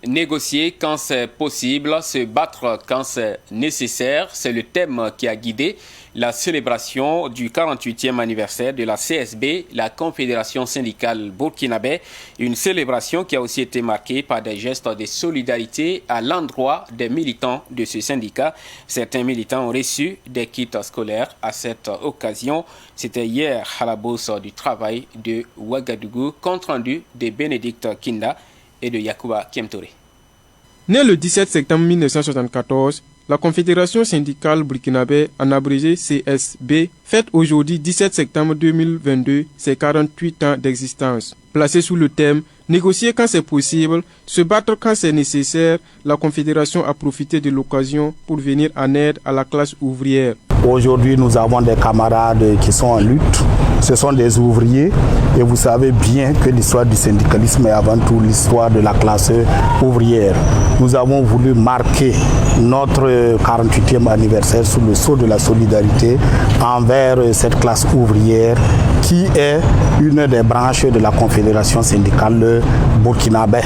Négocier quand c'est possible, se battre quand c'est nécessaire, c'est le thème qui a guidé la célébration du 48e anniversaire de la CSB, la Confédération syndicale burkinabé. Une célébration qui a aussi été marquée par des gestes de solidarité à l'endroit des militants de ce syndicat. Certains militants ont reçu des kits scolaires à cette occasion. C'était hier à la Bourse du Travail de Ouagadougou, compte rendu de Bénédicte Kinda et de Yacouba Kiemtouré. Né le 17 septembre 1974, la Confédération syndicale burkinabé, en abrégé CSB, fête aujourd'hui 17 septembre 2022 ses 48 ans d'existence. Placée sous le thème « Négocier quand c'est possible, se battre quand c'est nécessaire », la Confédération a profité de l'occasion pour venir en aide à la classe ouvrière. Aujourd'hui, nous avons des camarades qui sont en lutte. Ce sont des ouvriers et vous savez bien que l'histoire du syndicalisme est avant tout l'histoire de la classe ouvrière. Nous avons voulu marquer notre 48e anniversaire sous le sceau de la solidarité envers cette classe ouvrière qui est une des branches de la Confédération syndicale burkinabé,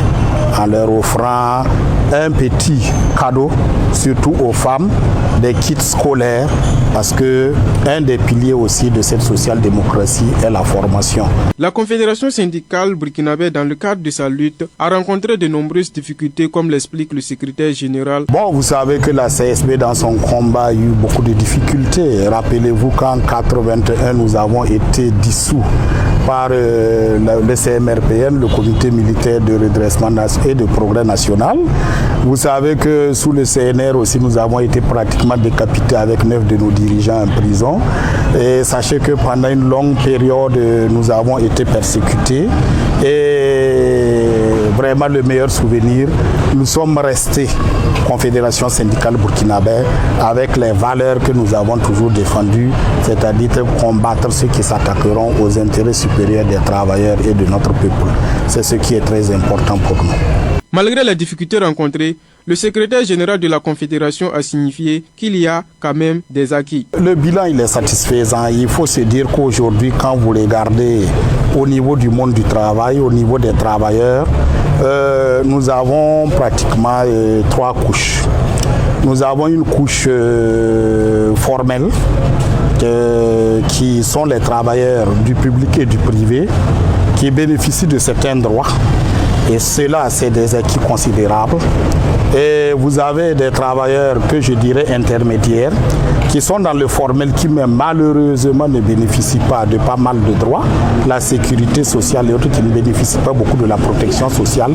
en leur offrant un petit cadeau, surtout aux femmes, des kits scolaires, parce que un des piliers aussi de cette social-démocratie est la formation. La Confédération syndicale burkinabé, dans le cadre de sa lutte, a rencontré de nombreuses difficultés, comme l'explique le secrétaire général. Bon, vous savez que la CSB, dans son combat, a eu beaucoup de difficultés. Rappelez-vous qu'en 1981, nous avons été dissous par le CMRPN, le Comité militaire de redressement et de progrès national. Vous savez que sous le CNR aussi, nous avons été pratiquement décapités avec 9 de nos dirigeants en prison. Et sachez que pendant une longue période, nous avons été persécutés. Et vraiment le meilleur souvenir, nous sommes restés Confédération syndicale burkinabé avec les valeurs que nous avons toujours défendues, c'est-à-dire combattre ceux qui s'attaqueront aux intérêts supérieurs des travailleurs et de notre peuple. C'est ce qui est très important pour nous. Malgré les difficultés rencontrées, le secrétaire général de la Confédération a signifié qu'il y a quand même des acquis. Le bilan il est satisfaisant. Il faut se dire qu'aujourd'hui, quand vous regardez au niveau du monde du travail, au niveau des travailleurs, nous avons pratiquement 3 couches. Nous avons une couche formelle, qui sont les travailleurs du public et du privé, qui bénéficient de certains droits. Et cela, c'est des acquis considérables. Et vous avez des travailleurs que je dirais intermédiaires, qui sont dans le formel, qui malheureusement ne bénéficient pas de pas mal de droits, la sécurité sociale et autres, qui ne bénéficient pas beaucoup de la protection sociale.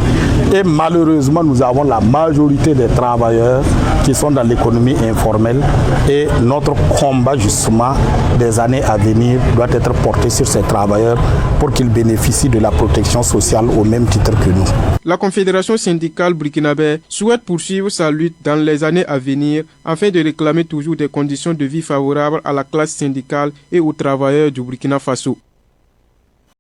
Et malheureusement, nous avons la majorité des travailleurs qui sont dans l'économie informelle. Et notre combat, justement, des années à venir, doit être porté sur ces travailleurs pour qu'ils bénéficient de la protection sociale au même titre que nous. La Confédération syndicale burkinabé souhaite poursuivre sa lutte dans les années à venir afin de réclamer toujours des conditions de vie favorables à la classe syndicale et aux travailleurs du Burkina Faso.